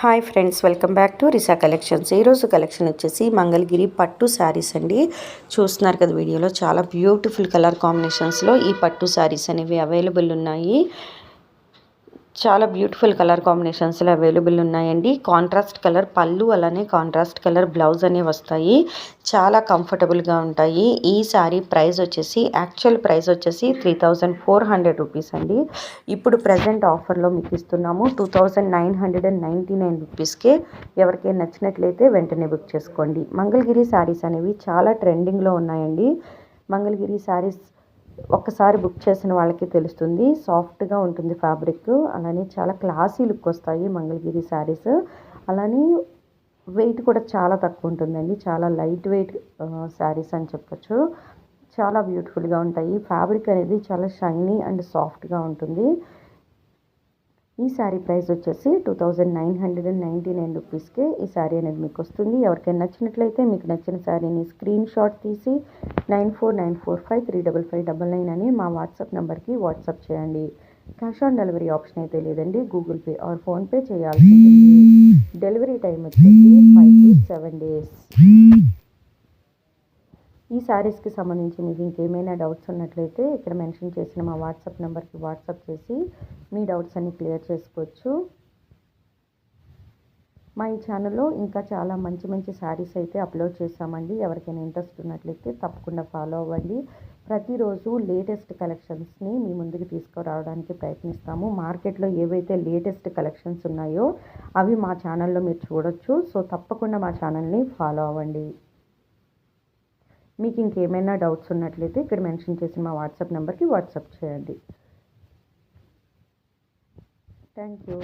Hi friends, welcome back to Risa collections. ఈరోజు collection వచ్చేసి మంగళగిరి పట్టు శారీస్ అండి. చూస్తున్నారు కదా వీడియోలో, చాలా బ్యూటిఫుల్ కలర్ కాంబినేషన్స్లో ఈ పట్టు శారీస్ అనేవి అవైలబుల్ ఉన్నాయి. చాలా బ్యూటిఫుల్ కలర్ కాంబినేషన్స్లో అవైలబుల్ ఉన్నాయండి. కాంట్రాస్ట్ కలర్ పళ్ళు, అలానే కాంట్రాస్ట్ కలర్ బ్లౌజ్ అనేవి వస్తాయి. చాలా కంఫర్టబుల్గా ఉంటాయి. ఈ శారీ ప్రైస్ వచ్చేసి, యాక్చువల్ ప్రైస్ వచ్చేసి 3400 రూపీస్ అండి. ఇప్పుడు ప్రజెంట్ ఆఫర్లో మీకు ఇస్తున్నాము 2999 రూపీస్కే. ఎవరికైనా నచ్చినట్లయితే వెంటనే బుక్ చేసుకోండి. మంగళగిరి శారీస్ అనేవి చాలా ట్రెండింగ్లో ఉన్నాయండి. మంగళగిరి శారీస్ ఒక్కసారి బుక్ చేసిన వాళ్ళకి తెలుస్తుంది. సాఫ్ట్గా ఉంటుంది ఫ్యాబ్రిక్, అలానే చాలా క్లాసీ లుక్ వస్తాయి మంగళగిరి శారీస్. అలానే వెయిట్ కూడా చాలా తక్కువ ఉంటుందండి. చాలా లైట్ వెయిట్ శారీస్ అని చెప్పొచ్చు. చాలా బ్యూటిఫుల్గా ఉంటాయి. ఫ్యాబ్రిక్ అనేది చాలా షైనీ అండ్ సాఫ్ట్గా ఉంటుంది. ఈ శారీ ప్రైస్ వచ్చేసి 2999 రూపీస్కే ఈ శారీ అనేది మీకు వస్తుంది. ఎవరికైనా నచ్చినట్లయితే మీకు నచ్చిన శారీని స్క్రీన్ షాట్ తీసి 9494535599 అని మా వాట్సాప్ నెంబర్కి వాట్సాప్ చేయండి. క్యాష్ ఆన్ డెలివరీ ఆప్షన్ అయితే లేదండి. గూగుల్ పే ఆర్ ఫోన్పే చేయాల్సి ఉంటుంది. డెలివరీ టైం వచ్చేసి 5 to 7 days. ఈ శారీస్కి సంబంధించి మీకు ఇంకేమైనా డౌట్స్ ఉన్నట్లయితే ఇక్కడ మెన్షన్ చేసిన మా వాట్సాప్ నెంబర్కి వాట్సాప్ చేసి మీ డౌట్స్ అన్ని క్లియర్ చేసుకోవచ్చు. మా ఈ ఛానల్లో ఇంకా చాలా మంచి మంచి శారీస్ అయితే అప్లోడ్ చేశామండి. ఎవరికైనా ఇంట్రెస్ట్ ఉన్నట్లయితే తప్పకుండా ఫాలో అవ్వండి. ప్రతిరోజు లేటెస్ట్ కలెక్షన్స్ని మీ ముందుకు తీసుకురావడానికి ప్రయత్నిస్తాము. మార్కెట్లో ఏవైతే లేటెస్ట్ కలెక్షన్స్ ఉన్నాయో అవి మా ఛానల్లో మీరు చూడొచ్చు. సో తప్పకుండా మా ఛానల్ని ఫాలో అవ్వండి. మీకు ఇంకేమైనా డౌట్స్ ఉన్నట్లయితే ఇక్కడ మెన్షన్ చేసిన మా వాట్సాప్ నెంబర్కి వాట్సాప్ చేయండి. Thank you.